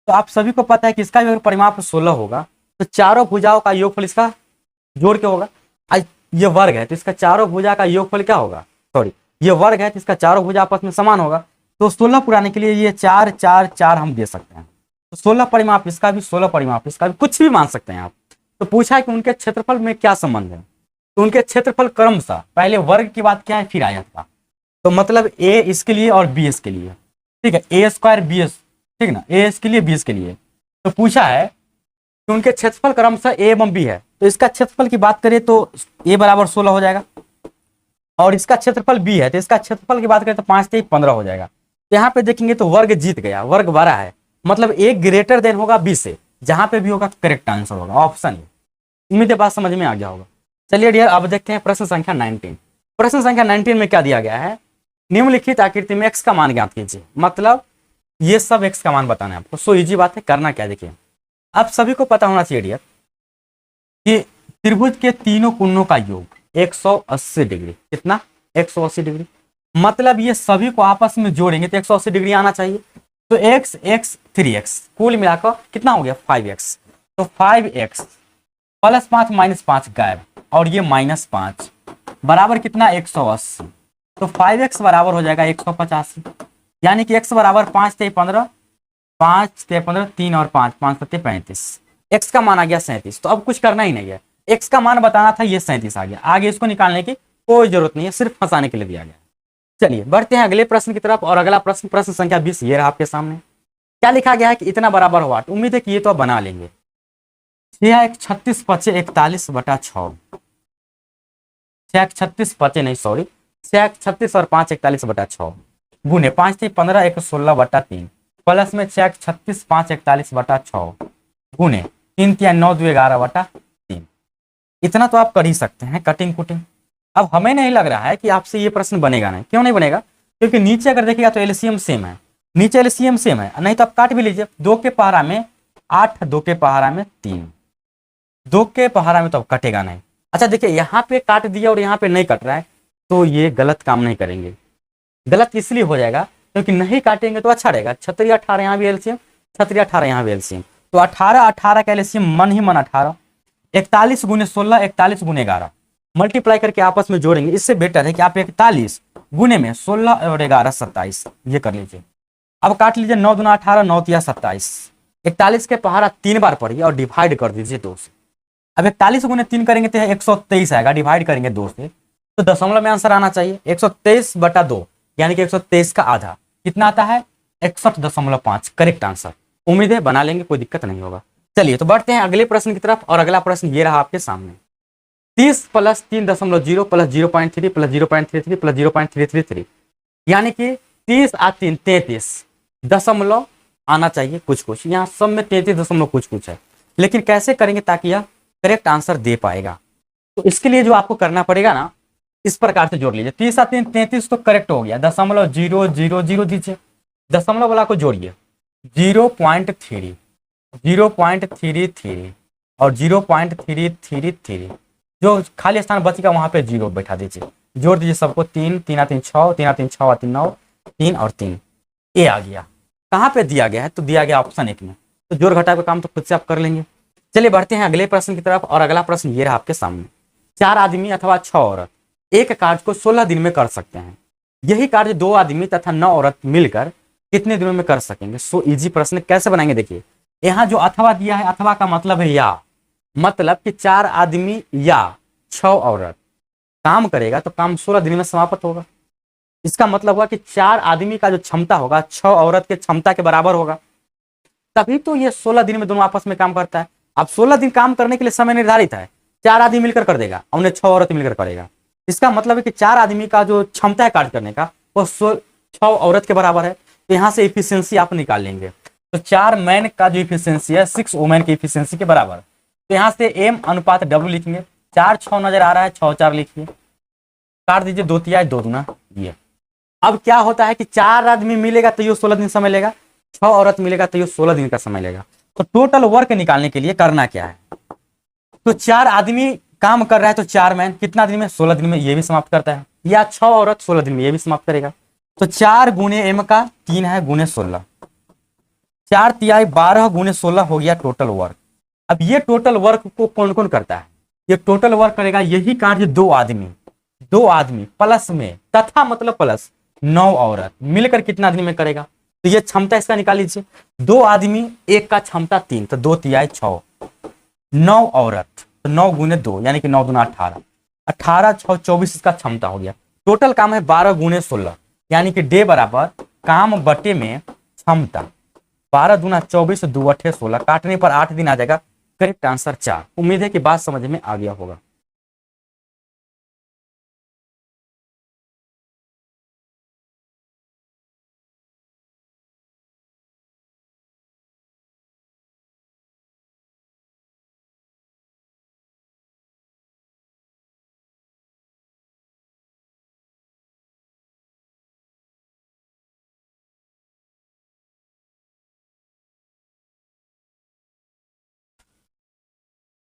तो आप सभी को पता है कि इसका भी अगर परिमाप 16 होगा तो चारों भुजाओं का योगफल इसका जोड़ के होगा। आज ये वर्ग है तो इसका चारों भुजा का योगफल क्या होगा? सॉरी, ये वर्ग है तो इसका चारों भुजा आपस में समान होगा। तो 16 पुराने के लिए ये 4 4 4 हम दे सकते हैं। तो 16 परिमाप इसका भी, 16 परिमाप इसका भी, कुछ भी मान सकते हैं आप। तो पूछा है कि उनके क्षेत्रफल में क्या संबंध है? तो उनके क्षेत्रफल क्रमशः, पहले वर्ग की बात क्या है फिर आयत का, तो मतलब ए इसके लिए और बी इसके लिए, ठीक है, ए स्क्वायर बी एस, ठीक ना, ए इसके लिए बी इसके लिए। तो पूछा है कि उनके क्षेत्रफल क्रमशः ए एवं बी है, तो इसका क्षेत्रफल की बात करें तो ए बराबर 16 हो जाएगा, और इसका क्षेत्रफल बी है तो इसका क्षेत्रफल की बात करें तो 5 3 15 हो जाएगा। तो यहाँ पे देखेंगे तो वर्ग जीत गया, वर्ग बड़ा है, मतलब ए ग्रेटर देन होगा बी से, जहां पे भी होगा करेक्ट आंसर होगा ऑप्शन ए। उम्मीद है बात समझ में आ गया होगा। चलिए डियर अब देखते हैं प्रश्न संख्या 19। प्रश्न संख्या 19 में क्या दिया गया है? निम्नलिखित आकृति में x का मान ज्ञात कीजिए, मतलब ये सब x का मान बताना है आपको। सो इजी बात है, करना क्या देखिए, आप सभी को पता होना चाहिए डियर कि त्रिभुज के तीनों कोणों का योग 180 डिग्री, कितना? 180 डिग्री, मतलब ये सभी को आपस में जोड़ेंगे तो 180 डिग्री आना चाहिए। तो x x 3x कुल मिलाकर कितना हो गया? 5x। तो 5x प्लस 5 माइनस 5 गायब, और ये -5 बराबर कितना? 180। तो 5x बराबर हो जाएगा 185, यानी कि x बराबर 5 3 15, 5 3 15, 3 और 5 5 7 35, x का मान आ गया 37। तो अब कुछ करना ही नहीं है, x का मान बताना था, ये 37 आ गया। आगे इसको निकालने की कोई जरूरत नहीं है, सिर्फ फंसाने के लिए दिया गया। चलिए बढ़ते हैं अगले प्रश्न की तरफ, और अगला प्रश्न प्रश्न संख्या 20 ये रहा आपके सामने। क्या लिखा गया है कि इतना बराबर हुआ? उम्मीद है कि ये तो आप बना लेंगे। 6 36 25 41/6, 6 36 25 नहीं सॉरी 6 36 और 5 41/6 गुने 5 3 15 1 16/3 प्लस में 6 36 5 41/6 गुने 3 3 9 2 11/3। इतना तो आप कर ही सकते हैं कटिंग कुटिंग। अब हमें नहीं लग रहा है कि आपसे ये प्रश्न बनेगा। नहीं, क्यों नहीं बनेगा? क्योंकि नीचे अगर देखिएगा तो एलसीएम सेम है, नीचे एलसीएम सेम है, नहीं तो आप काट भी लीजिए। 2 के पहाड़ा में 8, 2 के पहाड़ा में 3, 2 के पहाड़ा में तो अब कटेगा नहीं। अच्छा देखिए, यहाँ पे काट दिया और यहाँ पे नहीं कट रहा है, तो ये गलत काम नहीं करेंगे। गलत इसलिए हो जाएगा क्योंकि नहीं काटेंगे तो अच्छा रहेगा। 36 18 यहाँ भी एलसीएम, 36 18 यहाँ भी एलसीएम, तो 18 18 का एलसीएम मन ही मन 18। 41 गुने 16, 41 गुने 11 मल्टीप्लाई करके आपस में जोड़ेंगे। इससे बेटर है कि आप 41 गुने में 16 और 11 27, ये कर लीजिए। अब काट लीजिए, 9 दूना 18, 9 तिया 27। 41 के पहाड़ा 3 बार पढ़िए और डिवाइड कर दीजिए 2 से। अब 41 गुने 3 करेंगे तो 123 आएगा, डिवाइड करेंगे 2 से तो दशमलव में आंसर आना चाहिए 123 बटा 2, यानी कि 123 का आधा कितना आता है 61.5, करेक्ट आंसर। उम्मीद है बना लेंगे, कोई दिक्कत नहीं होगा। चलिए तो बढ़ते हैं अगले प्रश्न की तरफ, और अगला प्रश्न ये रहा आपके सामने। 30 प्लस 3.0 प्लस 0.3 प्लस 0.33 प्लस 0.333, यानी कि 30 आ 3 33 दशमलव आना चाहिए कुछ कुछ, यहाँ सब में 33 दशमलव कुछ कुछ है, लेकिन कैसे करेंगे ताकि यह करेक्ट आंसर दे पाएगा। तो इसके लिए जो आपको करना पड़ेगा ना, इस प्रकार से जोड़ लीजिए। 30 आ 3 33 तो करेक्ट हो गया, दशमलव 000 दीजिए, दशमलव वाला को जोड़िए 0.3 0.33 और 0.333, जो खाली स्थान बचेगा वहां पे 0 बैठा दीजिए, जोड़ दीजिए सबको। 3 3 आ 3 6, 3 आ 3 6 3 9, 3 और 3, ये आ गया। कहाँ पे दिया गया है, तो दिया गया ऑप्शन 1 में। तो जोड़ घटाव का काम तो खुद से आप कर लेंगे। चलिए बढ़ते हैं अगले प्रश्न की तरफ, और अगला प्रश्न ये रहा आपके सामने। 4 आदमी अथवा 6 औरत एक कार्य को 16 दिन में कर सकते हैं। यही कार्य 2 आदमी तथा 9 औरत मिलकर कितने दिनों में कर सकेंगे। सो इजी प्रश्न, कैसे बनाएंगे देखिए। यहाँ जो अथवा दिया है, अथवा का मतलब है या, मतलब कि 4 आदमी या 6 औरत काम करेगा तो काम 16 दिन में समाप्त होगा। इसका मतलब हुआ कि 4 आदमी का जो क्षमता होगा 6 औरत के क्षमता के बराबर होगा, तभी तो ये 16 दिन में दोनों आपस में काम करता है। अब 16 दिन काम करने के लिए समय निर्धारित है, 4 आदमी मिलकर कर देगा, उन्हें 6 औरत मिलकर करेगा। इसका मतलब है कि 4 आदमी का जो क्षमता है कार्य करने का वो 6 औरत के बराबर है। तो यहाँ से इफिशियंसी आप निकाल लेंगे, तो 4 मैन का जो इफिशियंसी है 6 वुमेन की इफिशियंसी के बराबर। तो यहाँ से M अनुपात W लिखेंगे। 4 6 नजर आ रहा है, 6 4 लिखिए, काट दीजिए, 2 तिया 2 दूना ये। अब क्या होता है कि 4 आदमी मिलेगा तो ये 16 दिन समय लेगा, 6 औरत मिलेगा तो ये 16 दिन का समय लेगा। तो टोटल वर्क निकालने के लिए करना क्या है, तो 4 आदमी काम कर रहा है तो 4 मैन कितना दिन में, 16 दिन में, ये भी समाप्त करता है, या 6 औरत 16 दिन में, ये भी समाप्त करेगा। तो 4 गुने M का 3 है गुने 16, 4 तिहाई 12 गुने 16 हो गया टोटल वर्क। अब ये टोटल वर्क को कौन कौन करता है, ये टोटल वर्क करेगा यही कार्य 2 आदमी प्लस में, तथा मतलब प्लस 9 औरत मिलकर कितना दिन में करेगा। तो ये क्षमता इसका निकाल लीजिए। 2 आदमी, एक का क्षमता 3, तो 2 तिहाई 6, 9 औरत तो 9 गुने 2, यानी कि 9 दूना 18, 18 6 24 इसका क्षमता हो गया। टोटल काम है 12 गुने 16, यानी कि डे बराबर काम बटे में क्षमता, 12 दूना 24, 2 अठे 16, काटने पर 8 दिन आ जाएगा। Correct answer 4। उम्मीद है कि बात समझ में आ गया होगा।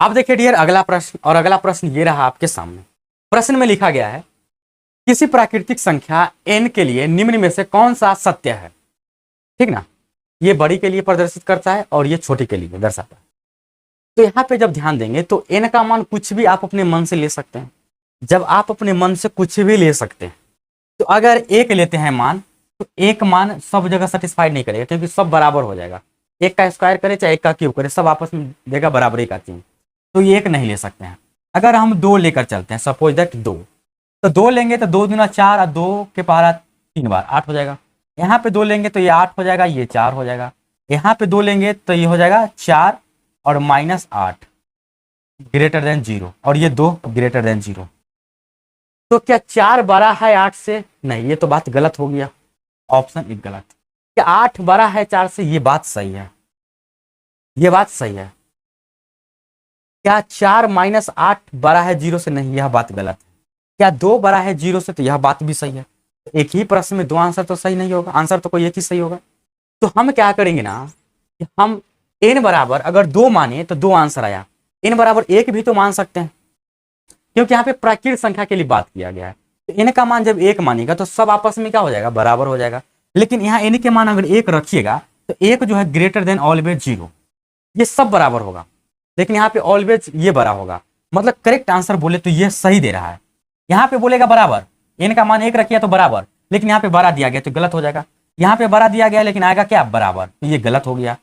अब देखिए डियर अगला प्रश्न, और अगला प्रश्न ये रहा आपके सामने। प्रश्न में लिखा गया है, किसी प्राकृतिक संख्या n के लिए निम्न में से कौन सा सत्य है। ठीक ना, ये बड़ी के लिए प्रदर्शित करता है और ये छोटी के लिए दर्शाता है। तो यहाँ पे जब ध्यान देंगे तो n का मान कुछ भी आप अपने मन से ले सकते हैं। जब आप अपने मन से कुछ भी ले सकते हैं, तो अगर 1 लेते हैं मान, तो 1 मान सब जगह सेटिस्फाइड नहीं करेगा, क्योंकि सब बराबर हो जाएगा। 1 का स्क्वायर करे चाहे 1 का क्यूब करे, सब आपस में देगा बराबरी का 3, तो ये 1 नहीं ले सकते हैं। अगर हम 2 लेकर चलते हैं, सपोज दैट 2, तो 2 लेंगे तो 2 दूना 4 और 2 के पहाड़ा 3 बार 8 हो जाएगा। यहाँ पे 2 लेंगे तो ये 8 हो जाएगा, ये 4 हो जाएगा। यहाँ पे 2 लेंगे तो ये हो जाएगा 4 और -8 ग्रेटर देन 0, और ये 2 ग्रेटर देन 0। तो क्या 4 बड़ा है 8 से? नहीं, ये तो बात गलत हो गया, ऑप्शन 1 गलत। क्या 8 बड़ा है 4 से? ये बात सही है, ये बात सही है। क्या 4 -8 बड़ा है 0 से? नहीं, यह बात गलत है। क्या 2 बड़ा है 0 से? तो यह बात भी सही है। एक ही प्रश्न में 2 आंसर तो सही नहीं होगा, आंसर तो कोई एक ही सही होगा। तो हम क्या करेंगे ना, कि हम n बराबर अगर 2 माने तो 2 आंसर आया, n बराबर 1 भी तो मान सकते हैं, क्योंकि यहाँ पे प्राकृत संख्या के लिए बात किया गया है। तो n का मान जब 1 मानेगा तो सब आपस में क्या हो जाएगा, बराबर हो जाएगा। लेकिन यहाँ n के मान अगर 1 रखिएगा तो 1 जो है ग्रेटर देन ऑलवेज 0, ये सब बराबर होगा। लेकिन यहाँ पे ऑलवेज ये बड़ा होगा, मतलब करेक्ट आंसर बोले तो ये सही दे रहा है। यहाँ पे बोलेगा बराबर, n का मान 1 रखिए तो बराबर, लेकिन यहाँ पे बड़ा दिया गया तो गलत हो जाएगा। यहाँ पे बड़ा दिया गया लेकिन आएगा क्या, बराबर, तो ये गलत हो गया।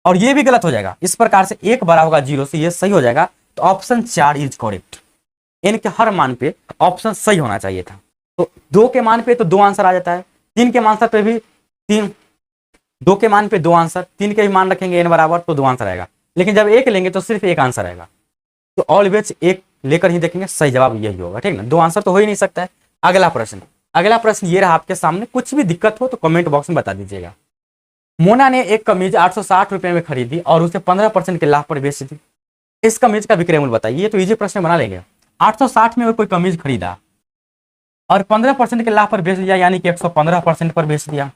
और ये भी गलत हो जाएगा। इस प्रकार से 1 बड़ा होगा 0 से, ये सही हो जाएगा। तो ऑप्शन 4 इज करेक्ट। n के हर मान पे ऑप्शन सही होना चाहिए था। तो 2 के मान पे तो 2 आंसर आ जाता है, 3 के मान पे भी 3, 2 के मान पे 2 आंसर, 3 के भी मान रखेंगे n बराबर तो 2 आंसर आएगा। लेकिन जब 1 लेंगे तो सिर्फ 1 आंसर आएगा। तो ऑलवेज 1 लेकर ही देखेंगे, सही जवाब यही होगा, ठीक ना। 2 आंसर तो हो ही नहीं सकता है। अगला प्रश्न ये रहा आपके सामने। कुछ भी दिक्कत हो तो कमेंट बॉक्स में बता दीजिएगा। मोना ने एक कमीज 860 रुपए में खरीदी और उसे 15% के लाभ पर बेच दी। इस कमीज का विक्रय मूल्य बताइए। ये तो इजी प्रश्न बना लेंगे। 860 में कोई कमीज खरीदा और 15% के लाभ पर बेच दिया, यानी कि 115% पर बेच दिया।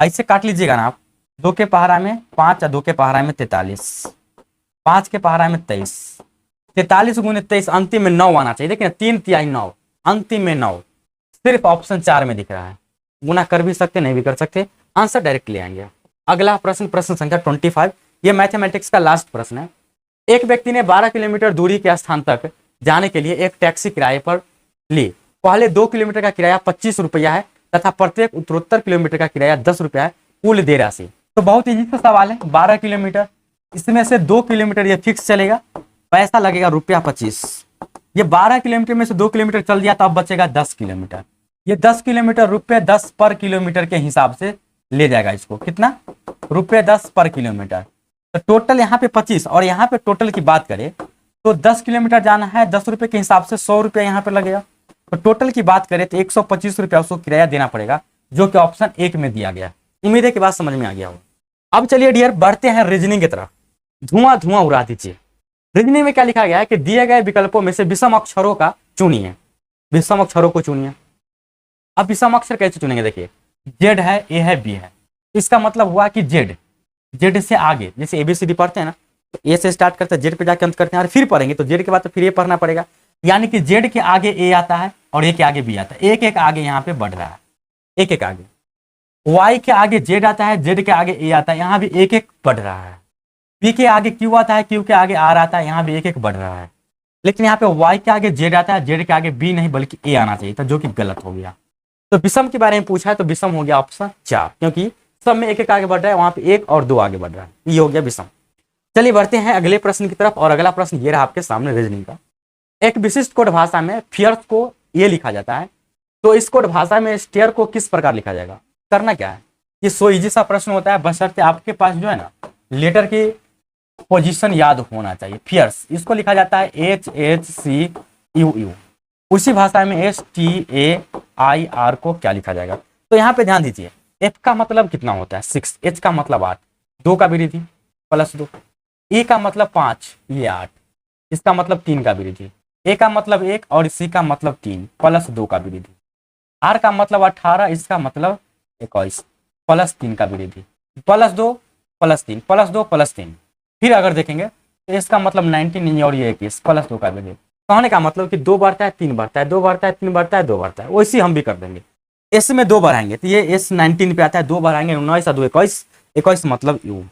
ऐसे काट लीजिएगा ना आप। 2 के पहाड़ा में 5 या 2 के पहाड़ा में 43, 5 के पहाड़ा में 23, 43 गुने 23, अंतिम में 9 आना चाहिए। देखिए 3 तिहाई 9, अंतिम में 9, सिर्फ ऑप्शन 4 में दिख रहा है। गुना कर भी सकते, नहीं भी कर सकते, आंसर डायरेक्ट ले आएंगे। अगला प्रश्न संख्या 25, ये मैथमेटिक्स का लास्ट प्रश्न है। एक व्यक्ति ने 12 किलोमीटर दूरी के स्थान तक जाने के लिए एक टैक्सी किराए पर ली। पहले 2 किलोमीटर का किराया 25 रुपया है तथा प्रत्येक उत्तरोत्तर किलोमीटर का किराया 10 रुपया है, कुल देय राशि। तो बहुत इजी सा सवाल है। 12 किलोमीटर, इसमें से 2 किलोमीटर ये फिक्स चलेगा, पैसा लगेगा ₹25। ये 12 किलोमीटर में से 2 किलोमीटर चल दिया तो अब बचेगा 10 किलोमीटर। ये 10 किलोमीटर ₹10 पर किलोमीटर के हिसाब से ले जाएगा इसको। कितना, ₹10 पर किलोमीटर। तो टोटल यहाँ पे 25 और यहाँ पे टोटल की बात करें तो 10 किलोमीटर जाना है, 10 रुपए के हिसाब से 100 रुपया यहाँ पे लगेगा। तो टोटल की बात करें तो 125 रुपया उसको किराया देना पड़ेगा, जो कि ऑप्शन 1 में दिया गया। उम्मीद है कि बात समझ में आ गया हो। अब चलिए डियर बढ़ते हैं रीजनिंग की तरफ। धुआं उड़ा दीजिए। रीजनिंग में क्या लिखा गया है कि दिए गए विकल्पों में से विषम अक्षरों का चुनिए। विषम अक्षरों को चुनिए। अब विषम अक्षर कैसे चुनेंगे, देखिए जेड है, ए है, बी है। इसका मतलब हुआ कि जेड से आगे, जैसे एबीसीडी पढ़ते हैं ना, तो ए से स्टार्ट करते हैं, जेड पे जाके अंत करते हैं और फिर पढ़ेंगे तो जेड के बाद तो फिर ए पढ़ना पड़ेगा। यानी कि जेड के आगे ए आता है और ए के आगे बी आता है। एक एक आगे यहाँ पे बढ़ रहा है, एक एक आगे। वाई के आगे जेड आता है, जेड के आगे ए आता है, यहाँ भी एक एक बढ़ रहा है। पी के आगे क्यू आता है, क्यू के आगे आर आता है, यहाँ भी एक एक बढ़ रहा है। लेकिन यहाँ पे वाई के आगे जेड आता है, जेड के आगे बी नहीं बल्कि ए आना चाहिए था, जो कि गलत हो गया। तो विषम के बारे में पूछा है तो विषम हो गया ऑप्शन 4, क्योंकि सब में एक एक आगे बढ़ रहा है, वहां पे 1 और 2 आगे बढ़ रहा है, ये हो गया विषम। चलिए बढ़ते हैं अगले प्रश्न की तरफ। और अगला प्रश्न ये रहा आपके सामने रीजनिंग का। एक विशिष्ट कोड भाषा में फियर्स को ये लिखा जाता है, तो इस कोड भाषा में स्टेयर को किस प्रकार लिखा जाएगा। करना क्या है, ये सो इजी सा प्रश्न होता है, बशर्ते आपके पास जो है ना लेटर की पोजीशन याद होना चाहिए। फियर्स, इसको लिखा जाता है HHCUU। उसी भाषा में STAIR को क्या लिखा जाएगा। तो यहाँ पे ध्यान दीजिए, F का मतलब कितना होता है 6, H का मतलब 8, 2 का विरिधि +2, E का मतलब 5, ये 8, इसका मतलब 3 का विरिधि, A का मतलब 1 और C का मतलब 3 +2 का विरिधि, R का मतलब 18, इसका मतलब 21 +3 का विरिधि, +2 +3 +2 +3। फिर अगर देखेंगे तो इसका मतलब 19 और ये 21 +2 का विरिधि। कहने का मतलब कि 2 बढ़ता है 3 बढ़ता है, 2 बढ़ता है 3 बढ़ता है, 2 बढ़ता है। वैसे हम भी कर देंगे। S में 2 बढ़ाएंगे तो ये S 19 पे आता है, 2 बढ़ाएंगे 19 और 2 21, 21 मतलब U।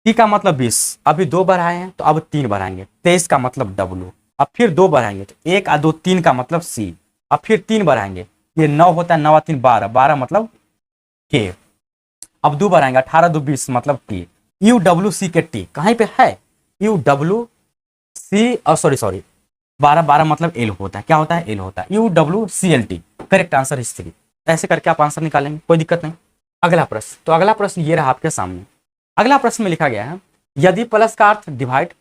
T का मतलब 20, अभी 2 बढ़ाए हैं तो अब 3 बढ़ाएंगे, 23 का मतलब W। अब फिर 2 बढ़ाएंगे तो 1 और 2 3 का मतलब C। अब फिर 3 बढ़ाएंगे, ये 9 होता है, 9 और 3 12, 12 मतलब K। अब 2 बढ़ाएंगे, 18 2 20 मतलब T। UWC के T कहीं पे है, UWC सॉरी 12 12 मतलब L होता है, क्या होता है L होता है, UWCLT। करेक्ट आंसर इस 3। ऐसे करके आप आंसर निकालेंगे, कोई दिक्कत नहीं। अगला प्रश्न, तो अगला प्रश्न ये रहा आपके सामने। अगला प्रश्न में लिखा गया है, यदि प्लस का अर्थ डिवाइड,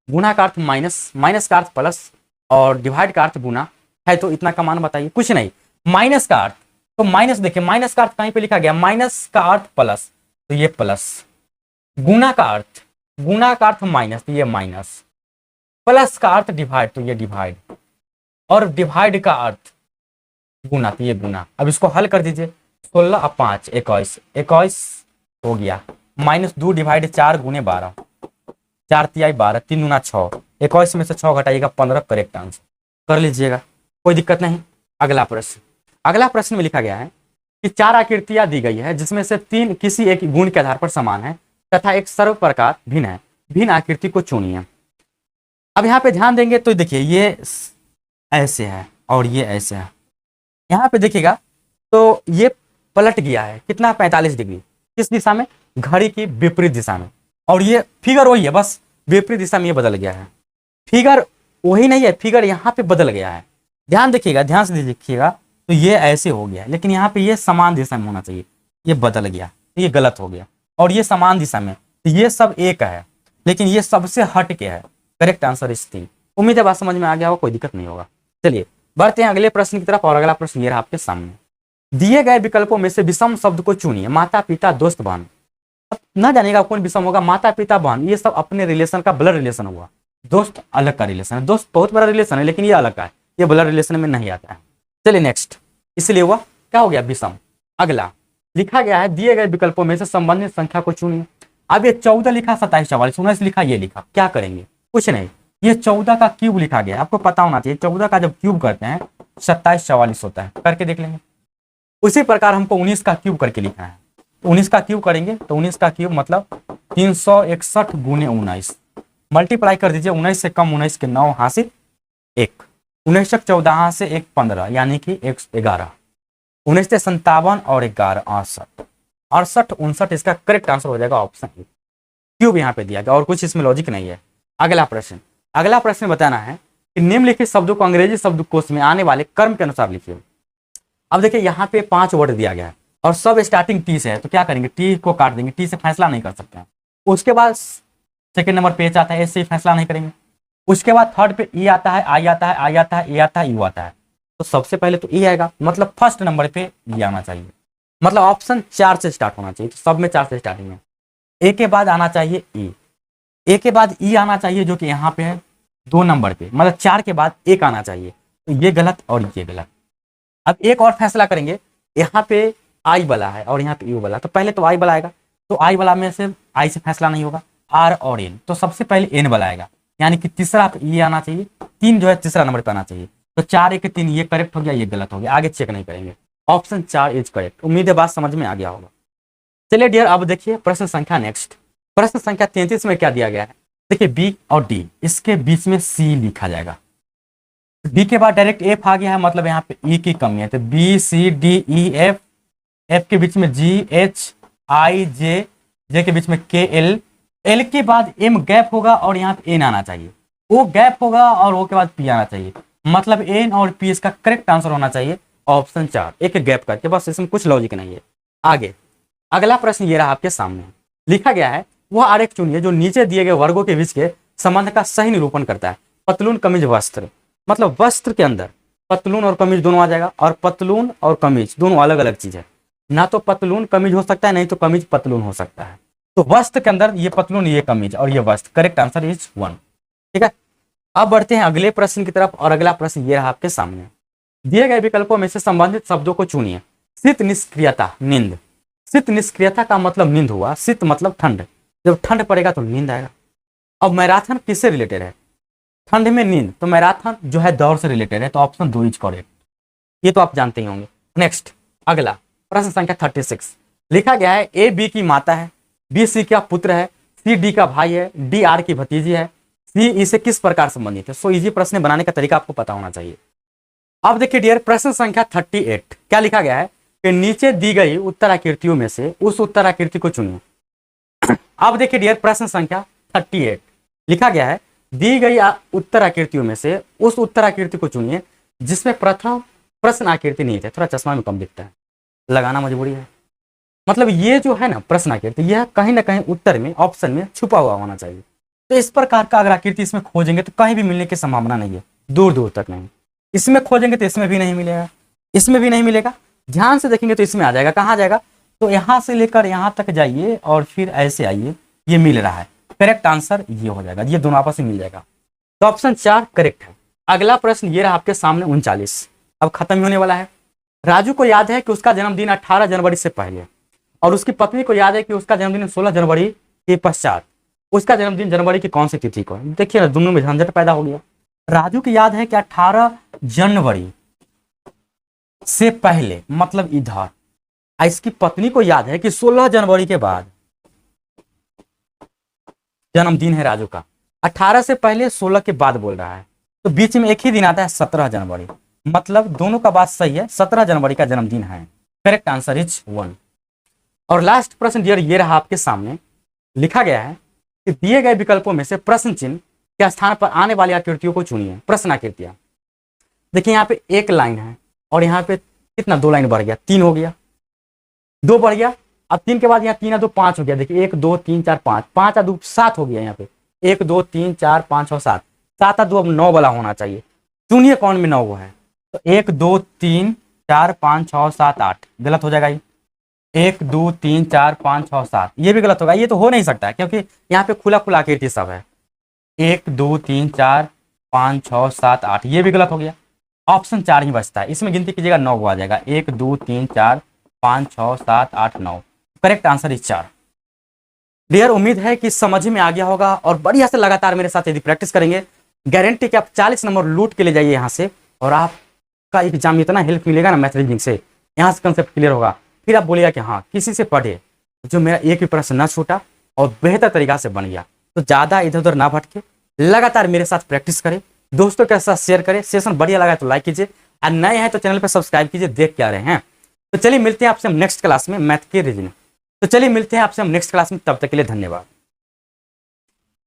गुणा का अर्थ माइनस, माइनस का अर्थ प्लस और डिवाइड का अर्थ गुना है तो इतना का मान बताइए। कुछ नहीं, माइनस का अर्थ, तो माइनस देखिए, माइनस का अर्थ कहीं पे लिखा गया, माइनस का अर्थ प्लस तो ये प्लस, गुना का अर्थ माइनस तो ये माइनस, प्लस का अर्थ डिवाइड तो ये डिवाइड, और डिवाइड का अर्थ गुना तो ये गुना। अब इसको हल कर दीजिए, 16 और 5 21, 21 हो गया, -2 डिवाइड 4 गुने 12, 4 तिहाई 12, 3 दूना 6, 21 में से 6 घटाइएगा 15, करेक्ट आंसर कर लीजिएगा, कोई दिक्कत नहीं। अगला प्रश्न में लिखा गया है कि 4 आकृतियां दी गई है जिसमें से 3 किसी एक गुण के आधार पर समान है तथा एक सर्व प्रकार भिन्न है, भिन्न आकृति को चुनिए। अब यहाँ पे ध्यान देंगे तो देखिए ये ऐसे है और ये ऐसे है, यहाँ पे देखिएगा तो ये पलट गया है कितना 45 डिग्री, किस दिशा में, घड़ी की विपरीत दिशा में, और ये फिगर वही है बस विपरीत दिशा में ये बदल गया है, फिगर वही नहीं है, फिगर यहाँ पे बदल गया है। ध्यान देखिएगा, ध्यान से देखिएगा तो ये ऐसे हो गया, लेकिन यहाँ पे ये समान दिशा में होना चाहिए, ये बदल गया तो ये गलत हो गया, और ये समान दिशा में तो ये सब एक है, लेकिन ये सबसे हट के है। करेक्ट आंसर इस 3। उम्मीद है बात समझ में आ गया होगा, कोई दिक्कत नहीं होगा। चलिए बढ़ते हैं अगले प्रश्न की तरफ, और अगला प्रश्न ये रहा आपके सामने, दिए गए विकल्पों में से विषम शब्द को चुनिए। माता पिता दोस्त बहन, अब ना जानेगा कौन विषम होगा, माता पिता बहन ये सब अपने रिलेशन का ब्लड रिलेशन हुआ, दोस्त अलग का रिलेशन है, दोस्त बहुत बड़ा रिलेशन है लेकिन ये अलग का है, ये ब्लड रिलेशन में नहीं आता है। चलिए नेक्स्ट, इसलिए हुआ क्या हो गया विषम। अगला लिखा गया है दिए गए विकल्पों में से संबंधित संख्या को चुनिए। अब ये 14 लिखा, 27, 44, 19 लिखा, ये लिखा, क्या करेंगे, कुछ नहीं, ये 14 का क्यूब लिखा गया, आपको पता होना चाहिए 14 का जब क्यूब करते हैं 27 44 होता है, करके देख लेंगे। उसी प्रकार हमको 19 का क्यूब करके लिखना है, 19 का क्यूब करेंगे तो 19 का क्यूब मतलब 361 गुने 19, मल्टीप्लाई कर दीजिए, 19 से कम 19 के 9 हासिल 1, 19 से 14 से 1 15 यानी कि 111, 19 से 57 और 11 68, 68 59, इसका करेक्ट आंसर हो जाएगा ऑप्शन ए, क्यूब यहाँ पे दिया गया और कुछ इसमें लॉजिक नहीं है। अगला प्रश्न बताना है कि निम्नलिखित शब्दों को अंग्रेजी शब्दकोश में आने वाले क्रम के अनुसार लिखिए। अब देखिए यहाँ पे 5 वर्ड दिया गया है और सब स्टार्टिंग टी से है, तो क्या करेंगे, टी को काट देंगे, टी से फैसला नहीं कर सकते हैं। उसके बाद सेकंड नंबर पे एच आता है, एच से फैसला नहीं करेंगे। उसके बाद थर्ड पे ई आता है, आई आता है, आई आता है, ए आता है, यू आता है, तो सबसे पहले तो ई आएगा, मतलब फर्स्ट नंबर पे ई आना चाहिए, मतलब ऑप्शन 4 से स्टार्ट होना चाहिए, तो सब में 4 से स्टार्टिंग है। ए के बाद आना चाहिए ई, ए के बाद ई आना चाहिए जो कि यहाँ पे है 2 नंबर पे, मतलब 4 के बाद एक आना चाहिए, तो ये गलत और ये गलत। अब एक और फैसला करेंगे, यहाँ पे आई वाला है और यहाँ पे यू वाला, तो पहले तो आई वाला आएगा, तो आई वाला में से आई से फैसला नहीं होगा, आर और एन, तो सबसे पहले एन वाला आएगा, यानी कि तीसरा पे ये आना चाहिए, 3 जो है तीसरा नंबर पे आना चाहिए, तो 4 1 3 ये करेक्ट हो गया, ये गलत हो गया, आगे चेक नहीं करेंगे, ऑप्शन 4 इज करेक्ट। उम्मीद है बात समझ में आ गया होगा। चलिए डियर अब देखिए प्रश्न संख्या नेक्स्ट, प्रश्न संख्या 33 में क्या दिया गया है, देखिए बी और डी, इसके बीच में सी लिखा जाएगा, डी के बाद डायरेक्ट एफ आ गया है, मतलब यहाँ पे ई की कमी है, तो B C D E F, F के बीच में जी एच आई जे, जे के बीच में के एल, एल के बाद एम गैप होगा और यहाँ पे एन आना चाहिए, ओ गैप होगा और ओ के बाद पी आना चाहिए, मतलब एन और पी इसका करेक्ट आंसर होना चाहिए ऑप्शन 4, एक गैप करके, बस इसमें कुछ लॉजिक नहीं है। आगे अगला प्रश्न ये रहा आपके सामने, लिखा गया है वह आरेख चुनिए जो नीचे दिए गए वर्गों के बीच के संबंध का सही निरूपण करता है। पतलून कमीज वस्त्र, मतलब वस्त्र के अंदर पतलून और कमीज दोनों आ जाएगा, और पतलून और कमीज दोनों अलग अलग चीज है, ना तो पतलून कमीज हो सकता है नहीं तो कमीज पतलून हो सकता है, तो वस्त्र के अंदर ये पतलून ये कमीज और ये वस्त्र, करेक्ट आंसर इज 1। ठीक है, अब बढ़ते हैं अगले प्रश्न की तरफ, और अगला प्रश्न ये रहा आपके सामने, दिए गए विकल्पों में से संबंधित शब्दों को चुनिए। शीत निष्क्रियता, नींद, शीत निष्क्रियता का मतलब नींद हुआ, शीत मतलब ठंड, जब ठंड पड़ेगा तो नींद आएगा। अब मैराथन किससे रिलेटेड है, ठंड में नींद, तो मैराथन जो है दौड़ से रिलेटेड है, तो ऑप्शन 2 इज करेक्ट, ये तो आप जानते ही होंगे। नेक्स्ट अगला प्रश्न संख्या 36, लिखा गया है ए बी की माता है, बी सी का पुत्र है, सी डी का भाई है, डी आर की भतीजी है, सी इसे किस प्रकार संबंधित है। सो इजी प्रश्न बनाने का तरीका आपको पता होना चाहिए। अब देखिए डियर प्रश्न संख्या 38, क्या लिखा गया है कि नीचे दी गई उत्तराकृतियों में से उस उत्तराकृति को चुनिए। अब देखिए डियर प्रश्न संख्या 38 लिखा गया है दी गई उत्तराकृतियों में से उस उत्तराकृति को चुनिए जिसमें प्रथम प्रश्न आकृति नहीं थे, थोड़ा चश्मा में कम दिखता है, लगाना मजबूरी है, मतलब ये जो है ना प्रश्न आकृति यह कहीं ना कहीं उत्तर में ऑप्शन में छुपा हुआ होना चाहिए, तो इस प्रकार का अगर आकृति इसमें खोजेंगे तो कहीं भी मिलने की संभावना नहीं है, दूर दूर तक नहीं। इसमें खोजेंगे तो इसमें भी नहीं मिलेगा, इसमें भी नहीं मिलेगा, ध्यान से देखेंगे तो इसमें आ जाएगा, कहाँ आ जाएगा, तो यहाँ से लेकर यहाँ तक जाइए और फिर ऐसे आइए, ये मिल रहा है, करेक्ट आंसर ये हो जाएगा, ये दोनों आपस में मिल जाएगा, तो ऑप्शन 4 करेक्ट है। अगला प्रश्न ये रहा आपके सामने 39, अब खत्म ही होने वाला है। राजू को याद है कि उसका जन्मदिन 18 जनवरी से पहले और उसकी पत्नी को याद है कि उसका जन्मदिन 16 जनवरी के पश्चात उसका जन्मदिन जनवरी की कौन सी तिथि को है? देखिए ना, दोनों में झंझट पैदा हो गया। राजू की याद है कि 18 जनवरी से पहले, मतलब इधर। इसकी पत्नी को याद है कि 16 जनवरी के बाद जन्मदिन है राजू का। 18 से पहले, 16 के बाद बोल रहा है, तो बीच में एक ही दिन आता है 17 जनवरी। मतलब दोनों का बात सही है, 17 जनवरी का जन्मदिन है। Correct answer is 1। और लास्ट प्रश्न डियर ये रहा आपके सामने। लिखा गया है कि दिए गए विकल्पों में से प्रश्न चिन्ह के स्थान पर आने वाली आकृतियों को चुनिए। प्रश्न आकृतियां देखिए, यहाँ पे एक लाइन है और यहाँ पे कितना, 2 लाइन बढ़ गया, 3 हो गया, 2 बढ़ गया। अब 3 के बाद यहाँ 3 2 5 हो गया। देखिए 1 2 3 4 5, 5 2 7 हो गया। यहाँ पे 1 2 3 4 5 6 7, 7 2 अब 9 वाला होना चाहिए। चुनिए कौन में 9 वो है। तो 1 2 3 4 5 6 7 8 गलत हो जाएगा। 1 2 3 4 5 6 7 ये भी गलत होगा। ये तो हो नहीं सकता है क्योंकि यहाँ पे खुला खुला आकृति सब है। 1 2 3 4 5 6 7 8 ये भी गलत हो गया। ऑप्शन 4 ही बचता है, इसमें गिनती कीजिएगा 9 को आ जाएगा। 1 2 3 4 5 6 7 8 9। Correct answer is 4। डियर उम्मीद है कि समझ में आ गया होगा और बढ़िया से लगातार मेरे साथ यदि प्रैक्टिस करेंगे, गारंटी कि आप 40 नंबर लूट के ले जाइए यहाँ से। और आपका एग्जाम इतना हेल्प मिलेगा ना मैथ रीजनिंग से, यहाँ से कंसेप्ट क्लियर होगा। फिर आप बोलिएगा कि हाँ किसी से पढ़े जो मेरा एक भी प्रश्न ना छूटा और बेहतर तरीका से बन गया। तो ज़्यादा इधर उधर ना भटके, लगातार मेरे साथ प्रैक्टिस करें, दोस्तों के साथ शेयर करें। सेशन बढ़िया लगा तो लाइक कीजिए और नए हैं तो चैनल पर सब्सक्राइब कीजिए। देख क्या रहे हैं। तो चलिए मिलते हैं आपसे हम नेक्स्ट क्लास में मैथ के रीजनिंग। तो चलिए मिलते हैं आपसे हम नेक्स्ट क्लास में, तब तक के लिए धन्यवाद।